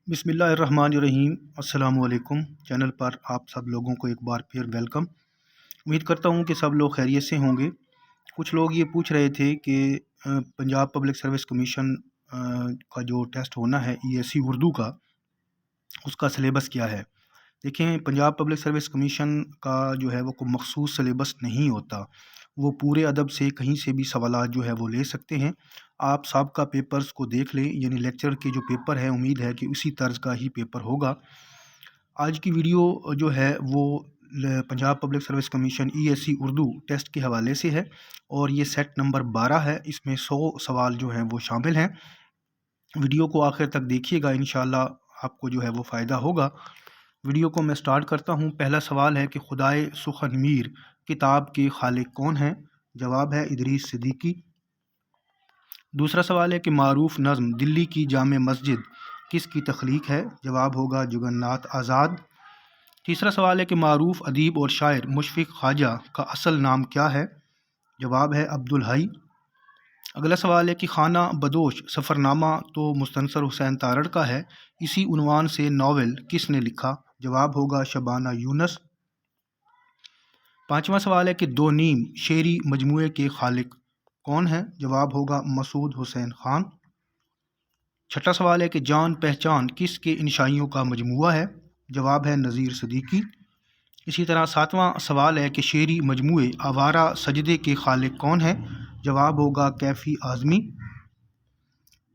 بسم اللہ الرحمن الرحیم۔ السلام علیکم۔ چینل پر آپ سب لوگوں کو ایک بار پھر ویلکم۔ امید کرتا ہوں کہ سب لوگ خیریت سے ہوں گے۔ کچھ لوگ یہ پوچھ رہے تھے کہ پنجاب پبلک سروس کمیشن کا جو ٹیسٹ ہونا ہے ESC اردو کا، اس کا سلیبس کیا ہے۔ دیکھیں، پنجاب پبلک سروس کمیشن کا جو ہے وہ کوئی مخصوص سلیبس نہیں ہوتا، وہ پورے ادب سے کہیں سے بھی سوالات جو ہے وہ لے سکتے ہیں۔ آپ سابقہ پیپرز کو دیکھ لیں، یعنی لیکچر کے جو پیپر ہے، امید ہے کہ اسی طرز کا ہی پیپر ہوگا۔ آج کی ویڈیو جو ہے وہ Punjab public service commission ESC Urdu test کے حوالے سے ہے، اور یہ سیٹ نمبر 12 ہے۔ اس میں 100 سوال جو ہیں وہ شامل ہیں۔ ویڈیو کو آخر تک دیکھیے گا، انشاءاللہ آپ کو جو ہے وہ فائدہ ہوگا۔ ویڈیو کو میں سٹارٹ کرتا ہوں۔ پہلا سوال ہے کہ خدائے سخن میر کتاب کے خالق کون ہیں؟ جواب ہے ادریس صدیقی۔ دوسرا سوال ہے کہ معروف نظم دلی کی جامع مسجد کس کی تخلیق ہے؟ جواب ہوگا جگن ناتھ آزاد۔ تیسرا سوال ہے کہ معروف ادیب اور شاعر مشفق خواجہ کا اصل نام کیا ہے؟ جواب ہے عبدالحی۔ اگلا سوال ہے کہ خانہ بدوش سفرنامہ تو مستنصر حسین تارڑ کا ہے، اسی عنوان سے ناول کس نے لکھا؟ جواب ہوگا شبانہ یونس۔ پانچواں سوال ہے کہ دو نیم شعری مجموعے کے خالق کون ہیں؟ جواب ہوگا مسعود حسین خان۔ چھٹا سوال ہے کہ جان پہچان کس کے انشائیوں کا مجموعہ ہے؟ جواب ہے نذیر صدیقی۔ اسی طرح ساتواں سوال ہے کہ شعری مجموعے آوارہ سجدے کے خالق کون ہیں؟ جواب ہوگا کیفی اعظمی۔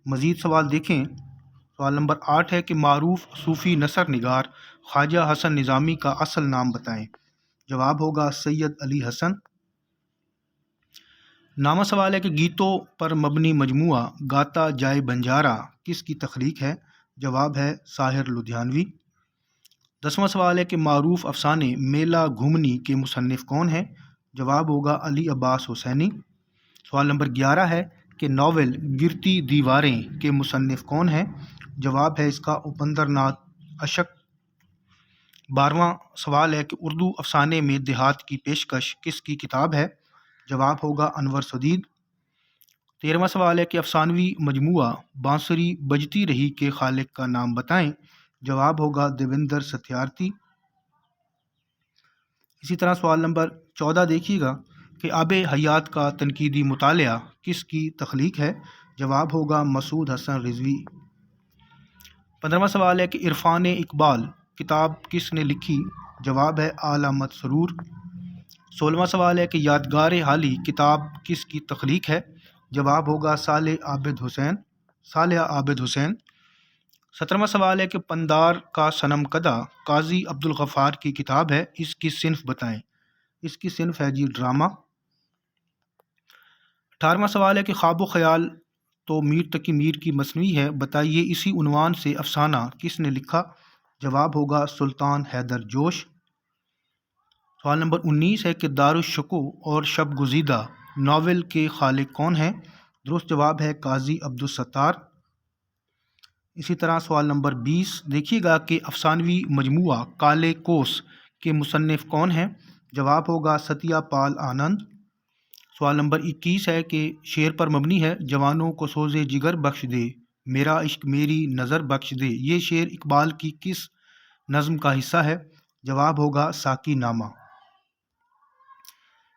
مزید سوال دیکھیں۔ سوال نمبر 8 ہے کہ معروف صوفی نثر نگار خواجہ حسن نظامی کا اصل نام بتائیں۔ جواب ہوگا سید علی حسن۔ نامہ سوال ہے کہ گیتوں پر مبنی مجموعہ گاتا جائے بنجارا کس کی تخلیق ہے؟ جواب ہے ساحر لدھیانوی۔ 10واں سوال ہے کہ معروف افسانے میلہ گھومنی کے مصنف کون ہیں؟ جواب ہوگا علی عباس حسینی۔ سوال نمبر 11 ہے کہ ناول گرتی دیواریں کے مصنف کون ہیں؟ جواب ہے اس کا اپندر ناتھ اشک۔ 12واں سوال ہے کہ اردو افسانے میں دیہات کی پیشکش کس کی کتاب ہے؟ جواب ہوگا انور سدید۔ 13واں سوال ہے کہ افسانوی مجموعہ بانسری بجتی رہی کے خالق کا نام بتائیں۔ جواب ہوگا دیوندر ستیارتھی۔ اسی طرح سوال نمبر 14 دیکھیے گا کہ آب حیات کا تنقیدی مطالعہ کس کی تخلیق ہے؟ جواب ہوگا مسعود حسن رضوی۔ 15واں سوال ہے کہ عرفان اقبال کتاب کس نے لکھی؟ جواب ہے آل احمد سرور۔ 16واں سوال ہے کہ یادگار حالی کتاب کس کی تخلیق ہے؟ جواب ہوگا صالح عابد حسین۔ 17واں سوال ہے کہ پندار کا صنم کدہ قاضی عبدالغفار کی کتاب ہے، اس کی صنف بتائیں۔ اس کی صنف ہے جی ڈرامہ۔ 18واں سوال ہے کہ خواب و خیال تو میر تقی میر کی مصنوعی ہے، بتائیے اسی عنوان سے افسانہ کس نے لکھا؟ جواب ہوگا سلطان حیدر جوش۔ سوال نمبر 19 ہے کہ دارالشکوہ اور شب گزیدہ ناول کے خالق کون ہیں؟ درست جواب ہے قاضی عبدالستار۔ اسی طرح سوال نمبر 20 دیکھیے گا کہ افسانوی مجموعہ کالے کوس کے مصنف کون ہیں؟ جواب ہوگا ستیہ پال آنند۔ سوال نمبر 21 ہے کہ شعر پر مبنی ہے جوانوں کو سوز جگر بخش دے میرا عشق میری نظر بخش دے، یہ شعر اقبال کی کس نظم کا حصہ ہے؟ جواب ہوگا ساقی نامہ۔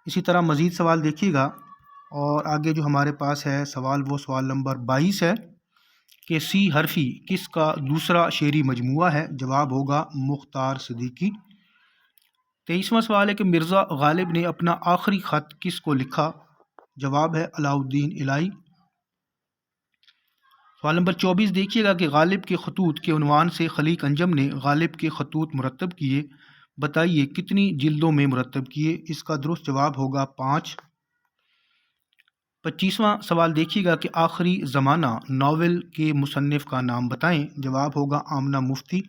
اسی طرح مزید سوال دیکھیے گا، اور آگے جو ہمارے پاس ہے سوال، وہ سوال نمبر 22 ہے کہ سی حرفی کس کا دوسرا شعری مجموعہ ہے؟ جواب ہوگا مختار صدیقی۔ 23واں سوال ہے کہ مرزا غالب نے اپنا آخری خط کس کو لکھا؟ جواب ہے علاء الدین الہی۔ سوال نمبر 24 دیکھیے گا کہ غالب کے خطوط کے عنوان سے خلیق انجم نے غالب کے خطوط مرتب کیے، بتائیے کتنی جلدوں میں مرتب کیے؟ اس کا درست جواب ہوگا 5۔ 25واں سوال دیکھیے گا کہ آخری زمانہ ناول کے مصنف کا نام بتائیں۔ جواب ہوگا آمنہ مفتی۔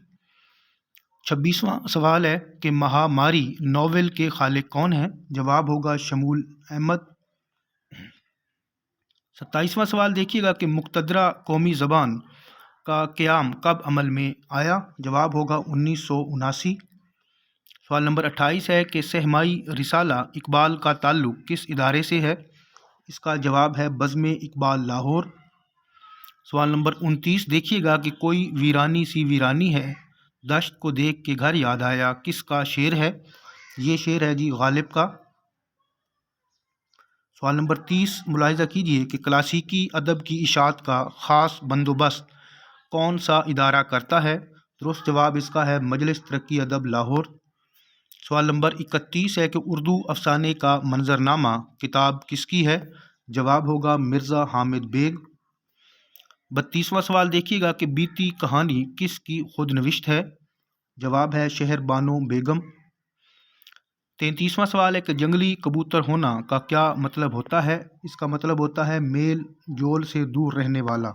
26واں سوال ہے کہ مہا ماری ناول کے خالق کون ہیں؟ جواب ہوگا شمول احمد۔ 27واں سوال دیکھیے گا کہ مقتدرہ قومی زبان کا قیام کب عمل میں آیا؟ جواب ہوگا 1979۔ سوال نمبر 28 ہے کہ سہمائی رسالہ اقبال کا تعلق کس ادارے سے ہے؟ اس کا جواب ہے بزم اقبال لاہور۔ سوال نمبر 29 دیکھیے گا کہ کوئی ویرانی سی ویرانی ہے، دشت کو دیکھ کے گھر یاد آیا، کس کا شعر ہے؟ یہ شعر ہے جی غالب کا۔ سوال نمبر 30 ملاحظہ کیجیے کہ کلاسیکی ادب کی اشاعت کا خاص بندوبست کون سا ادارہ کرتا ہے؟ درست جواب اس کا ہے مجلس ترقی ادب لاہور۔ سوال نمبر 31 ہے کہ اردو افسانے کا منظرنامہ کتاب کس کی ہے؟ جواب ہوگا مرزا حامد بیگ۔ 32واں سوال دیکھیے گا کہ بیتی کہانی کس کی خود نوشت ہے؟ جواب ہے شہر بانو بیگم۔ 33واں سوال ہے کہ جنگلی کبوتر ہونا کا کیا مطلب ہوتا ہے؟ اس کا مطلب ہوتا ہے میل جول سے دور رہنے والا۔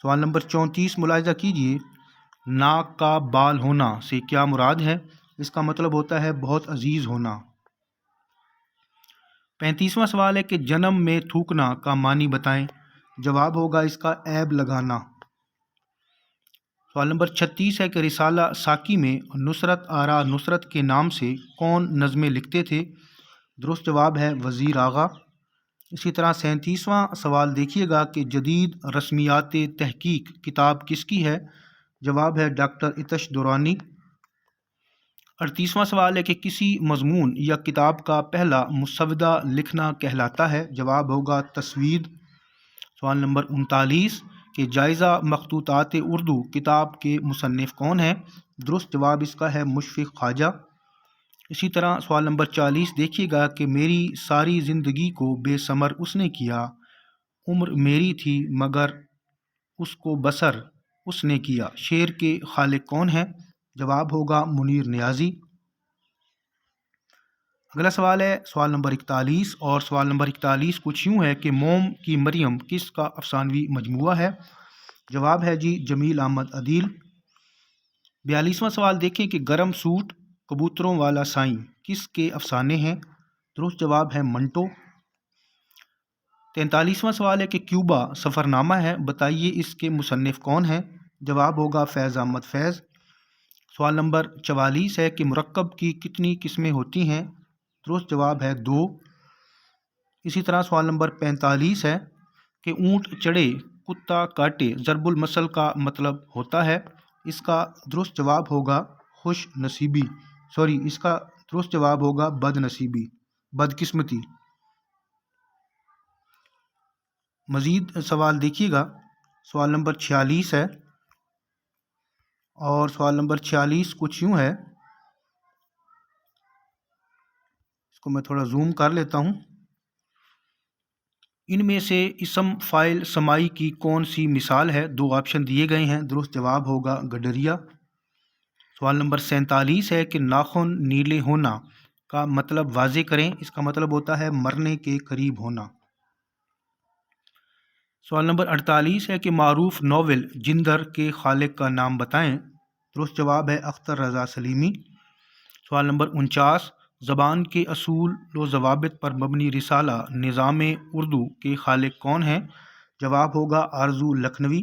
سوال نمبر 34 ملاحظہ کیجیے، ناک کا بال ہونا سے کیا مراد ہے؟ اس کا مطلب ہوتا ہے بہت عزیز ہونا۔ 35واں سوال ہے کہ جنم میں تھوکنا کا معنی بتائیں۔ جواب ہوگا اس کا عیب لگانا۔ سوال نمبر 36 ہے کہ رسالہ ساکی میں نصرت آرا نصرت کے نام سے کون نظمیں لکھتے تھے؟ درست جواب ہے وزیر آغا۔ اسی طرح 37واں سوال دیکھیے گا کہ جدید رسمیات تحقیق کتاب کس کی ہے؟ جواب ہے ڈاکٹر اتش دورانی۔ 38واں سوال ہے کہ کسی مضمون یا کتاب کا پہلا مسودہ لکھنا کہلاتا ہے؟ جواب ہوگا تسوید۔ سوال نمبر 39 کہ جائزہ مخطوطات اردو کتاب کے مصنف کون ہیں؟ درست جواب اس کا ہے مشفق خواجہ۔ اسی طرح سوال نمبر 40 دیکھیے گا کہ میری ساری زندگی کو بے ثمر اس نے کیا، عمر میری تھی مگر اس کو بسر اس نے کیا، شعر کے خالق کون ہیں؟ جواب ہوگا منیر نیازی۔ اگلا سوال ہے سوال نمبر 41 اور سوال نمبر 41 کچھ یوں ہے کہ موم کی مریم کس کا افسانوی مجموعہ ہے؟ جواب ہے جی جمیل احمد عدیل۔ 42واں سوال دیکھیں کہ گرم سوٹ کبوتروں والا سائیں کس کے افسانے ہیں؟ درست جواب ہے منٹو۔ 43واں سوال ہے کہ کیوبا سفرنامہ ہے، بتائیے اس کے مصنف کون ہیں؟ جواب ہوگا فیض احمد فیض۔ سوال نمبر 44 ہے کہ مرکب کی کتنی قسمیں ہوتی ہیں؟ درست جواب ہے 2۔ اسی طرح سوال نمبر 45 ہے کہ اونٹ چڑھے کتا کاٹے ضرب المثل کا مطلب ہوتا ہے؟ اس کا درست جواب ہوگا خوش نصیبی، اس کا درست جواب ہوگا بد نصیبی، بدقسمتی۔ مزید سوال دیکھیے گا، سوال نمبر 46 ہے اور سوال نمبر 46 کچھ یوں ہے، اس کو میں تھوڑا زوم کر لیتا ہوں۔ ان میں سے اسم فاعل سمائی کی کون سی مثال ہے؟ 2 آپشن دیے گئے ہیں، درست جواب ہوگا گڈریا۔ سوال نمبر 47 ہے کہ ناخن نیلے ہونا کا مطلب واضح کریں، اس کا مطلب ہوتا ہے مرنے کے قریب ہونا۔ سوال نمبر 48 ہے کہ معروف ناول جندر کے خالق کا نام بتائیں، درست جواب ہے اختر رضا سلیمی۔ سوال نمبر 49 زبان کے اصول و ضوابط پر مبنی رسالہ نظام اردو کے خالق کون ہیں؟ جواب ہوگا آرزو لکھنوی۔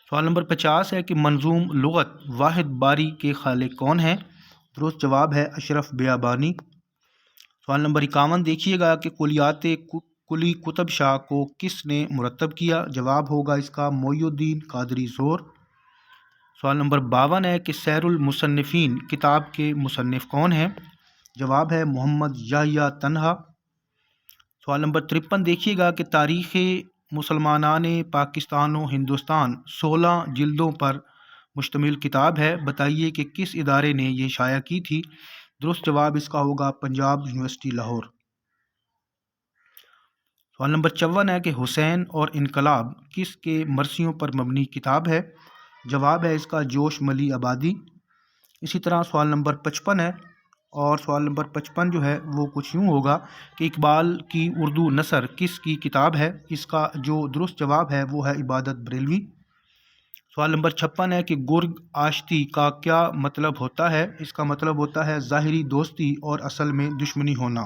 سوال نمبر 50 ہے کہ منظوم لغت واحد باری کے خالق کون ہیں؟ درست جواب ہے اشرف بیابانی۔ سوال نمبر 51 دیکھیے گا کہ کلیات کلی کتب شاہ کو کس نے مرتب کیا؟ جواب ہوگا اس کا معی الدین قادری زور۔ سوال نمبر 52 ہے کہ سیر المصنفین کتاب کے مصنف کون ہیں؟ جواب ہے محمد یحییٰ تنہا۔ سوال نمبر 53 دیکھیے گا کہ تاریخ مسلمانان پاکستان و ہندوستان 16 جلدوں پر مشتمل کتاب ہے، بتائیے کہ کس ادارے نے یہ شائع کی تھی؟ درست جواب اس کا ہوگا پنجاب یونیورسٹی لاہور۔ سوال نمبر 54 ہے کہ حسین اور انقلاب کس کے مرثیوں پر مبنی کتاب ہے؟ جواب ہے اس کا جوش ملی آبادی۔ اسی طرح سوال نمبر 55 ہے اور سوال نمبر 55 جو ہے وہ کچھ یوں ہوگا کہ اقبال کی اردو نثر کس کی کتاب ہے؟ اس کا جو درست جواب ہے وہ ہے عبادت بریلوی۔ سوال نمبر 56 ہے کہ گرگ آشتی کا کیا مطلب ہوتا ہے؟ اس کا مطلب ہوتا ہے ظاہری دوستی اور اصل میں دشمنی ہونا۔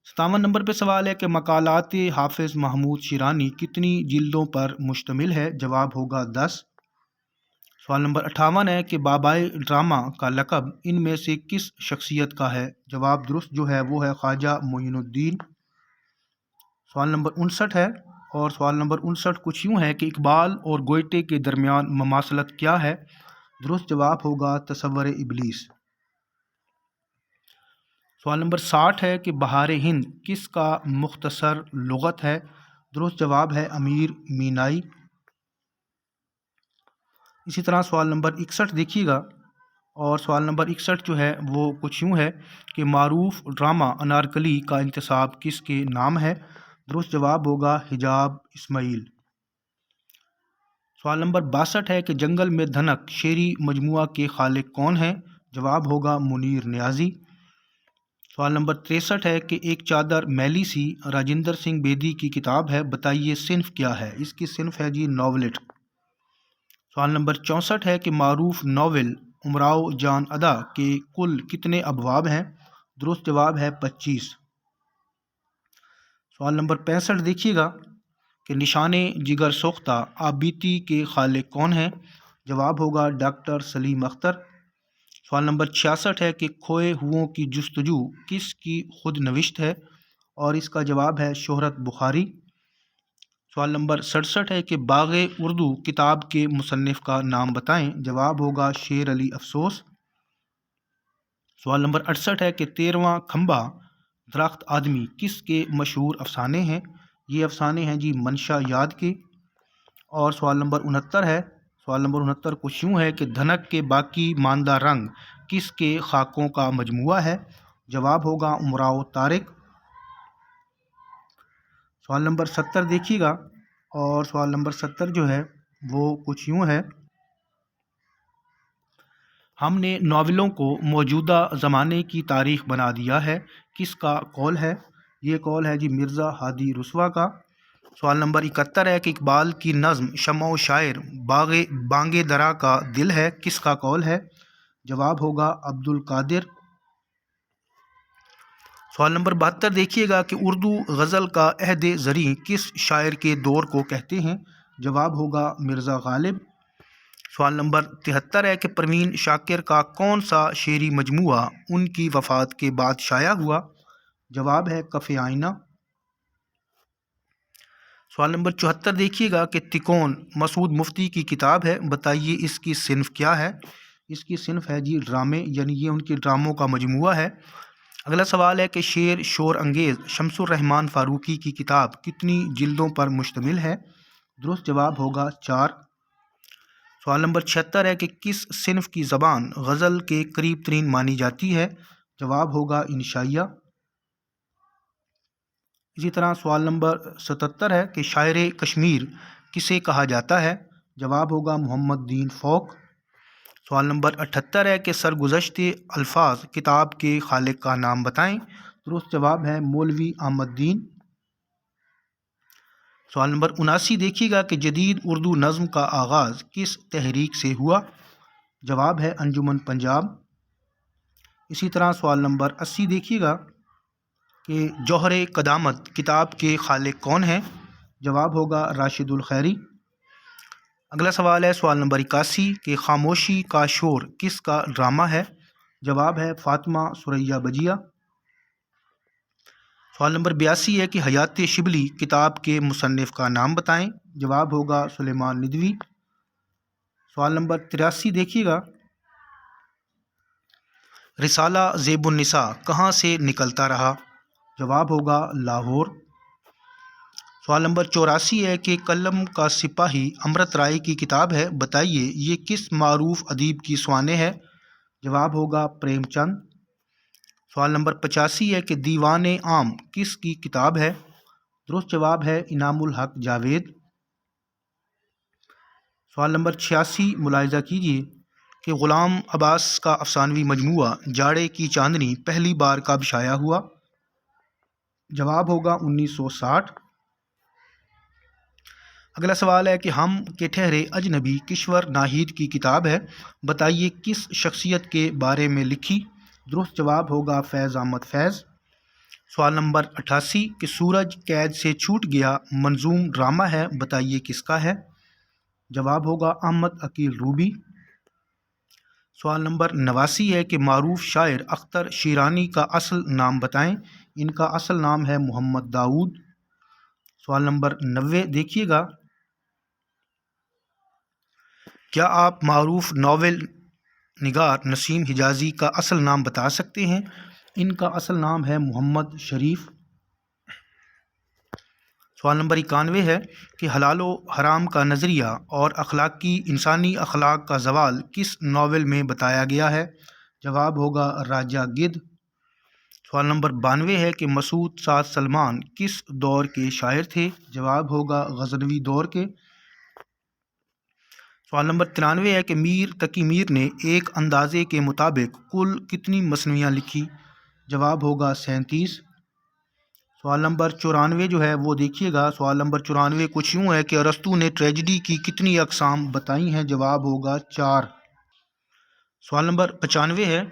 57 نمبر پہ سوال ہے کہ مقالات حافظ محمود شیرانی کتنی جلدوں پر مشتمل ہے؟ جواب ہوگا 10۔ سوال نمبر 58 ہے کہ بابائے ڈرامہ کا لقب ان میں سے کس شخصیت کا ہے؟ جواب درست جو ہے وہ ہے خواجہ معین الدین۔ سوال نمبر 59 ہے، اور سوال نمبر 59 کچھ یوں ہے کہ اقبال اور گوئٹے کے درمیان مماثلت کیا ہے؟ درست جواب ہوگا تصور ابلیس۔ سوال نمبر 60 ہے کہ بہار ہند کس کا مختصر لغت ہے؟ درست جواب ہے امیر مینائی۔ اسی طرح سوال نمبر 61 دیکھیے گا، اور سوال نمبر 61 جو ہے وہ کچھ یوں ہے کہ معروف ڈرامہ انارکلی کا انتصاب کس کے نام ہے؟ درست جواب ہوگا حجاب اسماعیل۔ سوال نمبر 62 ہے کہ جنگل میں دھنک شعری مجموعہ کے خالق کون ہیں؟ جواب ہوگا منیر نیازی۔ سوال نمبر 63 ہے کہ ایک چادر میلی سی راجندر سنگھ بیدی کی کتاب ہے، بتائیے صنف کیا ہے؟ اس کی صنف ہے جی ناولٹ۔ سوال نمبر 64 ہے کہ معروف ناول امراؤ جان ادا کے کل کتنے ابواب ہیں؟ درست جواب ہے 25۔ سوال نمبر 65 دیکھیے گا کہ نشان جگر سوختہ آپ بیتی کے خالق کون ہیں؟ جواب ہوگا ڈاکٹر سلیم اختر۔ سوال نمبر 66 ہے کہ کھوئے ہوئوں کی جستجو کس کی خود نوشت ہے؟ اور اس کا جواب ہے شہرت بخاری۔ سوال نمبر 67 ہے کہ باغ اردو کتاب کے مصنف کا نام بتائیں؟ جواب ہوگا شیر علی افسوس۔ سوال نمبر 68 ہے کہ 13واں کھمبا درخت آدمی کس کے مشہور افسانے ہیں؟ یہ افسانے ہیں جی منشا یاد کے۔ اور سوال نمبر 69 ہے، سوال نمبر 69 کچھ یوں ہے کہ دھنک کے باقی ماندہ رنگ کس کے خاکوں کا مجموعہ ہے؟ جواب ہوگا امراؤ طارق۔ سوال نمبر 70 دیکھیے گا، اور سوال نمبر 70 جو ہے وہ کچھ یوں ہے، ہم نے ناولوں کو موجودہ زمانے کی تاریخ بنا دیا ہے، کس کا قول ہے؟ یہ قول ہے جی مرزا ہادی رسوا کا۔ سوال نمبر 71 ہے کہ اقبال کی نظم شمع و شاعر بانگ درا کا دل ہے، کس کا قول ہے؟ جواب ہوگا عبد القادر۔ سوال نمبر 72 دیکھیے گا کہ اردو غزل کا عہد زریں کس شاعر کے دور کو کہتے ہیں؟ جواب ہوگا مرزا غالب۔ سوال نمبر 73 ہے کہ پروین شاکر کا کون سا شعری مجموعہ ان کی وفات کے بعد شائع ہوا؟ جواب ہے کف آئینہ۔ سوال نمبر 74 دیکھیے گا کہ تکون مسعود مفتی کی کتاب ہے، بتائیے اس کی صنف کیا ہے؟ اس کی صنف ہے جی ڈرامے، یعنی یہ ان کے ڈراموں کا مجموعہ ہے۔ اگلا سوال ہے کہ شعر شور انگیز شمس الرحمن فاروقی کی کتاب کتنی جلدوں پر مشتمل ہے؟ درست جواب ہوگا 4۔ سوال نمبر 76 ہے کہ کس صنف کی زبان غزل کے قریب ترین مانی جاتی ہے؟ جواب ہوگا انشائیہ۔ اسی طرح سوال نمبر 77 ہے کہ شاعر کشمیر کسے کہا جاتا ہے؟ جواب ہوگا محمد دین فوق۔ سوال نمبر 78 ہے کہ سرگزشت الفاظ کتاب کے خالق کا نام بتائیں؟ درست جواب ہے مولوی احمد دین۔ سوال نمبر 79 دیکھیے گا کہ جدید اردو نظم کا آغاز کس تحریک سے ہوا؟ جواب ہے انجمن پنجاب۔ اسی طرح سوال نمبر 80 دیکھیے گا کہ جوہر قدامت کتاب کے خالق کون ہیں؟ جواب ہوگا راشد الخیری۔ اگلا سوال ہے سوال نمبر 81 کہ خاموشی کا شور کس کا ڈرامہ ہے؟ جواب ہے فاطمہ ثریا بجیہ۔ سوال نمبر 82 ہے کہ حیات شبلی کتاب کے مصنف کا نام بتائیں؟ جواب ہوگا سلیمان ندوی۔ سوال نمبر 83 دیکھیے گا، رسالہ زیب النساء کہاں سے نکلتا رہا؟ جواب ہوگا لاہور۔ سوال نمبر 84 ہے کہ قلم کا سپاہی امرت رائے کی کتاب ہے، بتائیے یہ کس معروف ادیب کی سوانح ہے؟ جواب ہوگا پریم چند۔ سوال نمبر 85 ہے کہ دیوان عام کس کی کتاب ہے؟ درست جواب ہے انعام الحق جاوید۔ سوال نمبر 86 ملاحظہ کیجیے کہ غلام عباس کا افسانوی مجموعہ جاڑے کی چاندنی پہلی بار کب شائع ہوا؟ جواب ہوگا 1960۔ اگلا سوال ہے کہ ہم کے ٹھہرے اجنبی کشور ناہید کی کتاب ہے، بتائیے کس شخصیت کے بارے میں لکھی؟ درست جواب ہوگا فیض احمد فیض۔ سوال نمبر 88 کہ سورج قید سے چھوٹ گیا منظوم ڈرامہ ہے، بتائیے کس کا ہے؟ جواب ہوگا احمد عقیل روبی۔ سوال نمبر 89 ہے کہ معروف شاعر اختر شیرانی کا اصل نام بتائیں؟ ان کا اصل نام ہے محمد داؤد۔ سوال نمبر 90 دیکھیے گا، کیا آپ معروف ناول نگار نسیم حجازی کا اصل نام بتا سکتے ہیں؟ ان کا اصل نام ہے محمد شریف۔ سوال نمبر 91 ہے کہ حلال و حرام کا نظریہ اور اخلاقی انسانی اخلاق کا زوال کس ناول میں بتایا گیا ہے؟ جواب ہوگا راجہ گدھ۔ سوال نمبر 92 ہے کہ مسعود سعد سلمان کس دور کے شاعر تھے؟ جواب ہوگا غزنوی دور کے۔ سوال نمبر 93 ہے کہ میر تقی میر نے ایک اندازے کے مطابق کل کتنی مثنویاں لکھی؟ جواب ہوگا 37۔ سوال نمبر 94 جو ہے وہ دیکھیے گا، سوال نمبر 94 کچھ یوں ہے کہ ارسطو نے ٹریجڈی کی کتنی اقسام بتائی ہیں؟ جواب ہوگا 4۔ سوال نمبر 95 ہے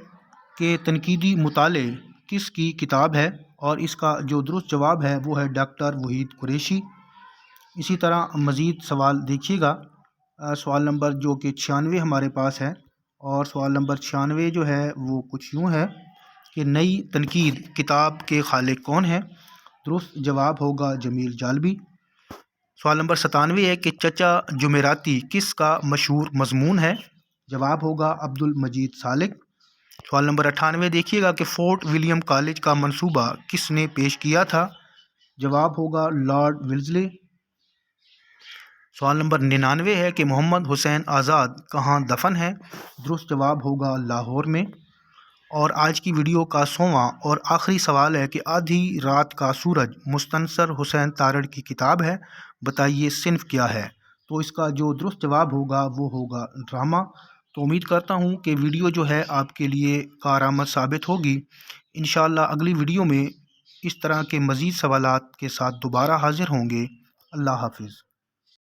کہ تنقیدی مطالعے کس کی کتاب ہے؟ اور اس کا جو درست جواب ہے وہ ہے ڈاکٹر وحید قریشی۔ اسی طرح مزید سوال دیکھیے گا، سوال نمبر جو کہ 96 ہمارے پاس ہے، اور سوال نمبر 96 جو ہے وہ کچھ یوں ہے کہ نئی تنقید کتاب کے خالق کون ہیں؟ درست جواب ہوگا جمیل جالبی۔ سوال نمبر 97 ہے کہ چچا جمعراتی کس کا مشہور مضمون ہے؟ جواب ہوگا عبد المجید سالک۔ سوال نمبر 98 دیکھیے گا کہ فورٹ ولیم کالج کا منصوبہ کس نے پیش کیا تھا؟ جواب ہوگا لارڈ ولزلی۔ سوال نمبر 99 ہے کہ محمد حسین آزاد کہاں دفن ہے؟ درست جواب ہوگا لاہور میں۔ اور آج کی ویڈیو کا 100واں اور آخری سوال ہے کہ آدھی رات کا سورج مستنصر حسین تارڑ کی کتاب ہے، بتائیے صنف کیا ہے؟ تو اس کا جو درست جواب ہوگا وہ ہوگا ڈرامہ۔ تو امید کرتا ہوں کہ ویڈیو جو ہے آپ کے لیے کارآمد ثابت ہوگی۔ انشاءاللہ اگلی ویڈیو میں اس طرح کے مزید سوالات کے ساتھ دوبارہ حاضر ہوں گے۔ اللہ حافظ۔